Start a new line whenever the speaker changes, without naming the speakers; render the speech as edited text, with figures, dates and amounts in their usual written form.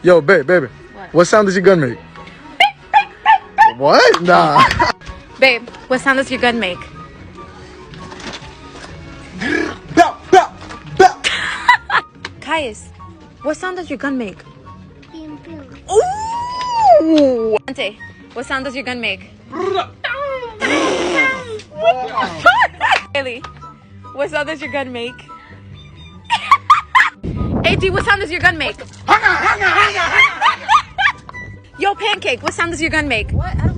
Yo, baby. What sound does your gun make? What? Nah.
Babe, what sound does your gun make?
Bow, bow, bow.
Caius, what sound does your gun make?
Pew, pew.
Ooh! Ante, what sound does your gun make? Haley, what sound does your gun make? AD, what sound does your gun make? Yo, Pancake, what sound does your gun make?
What? I don't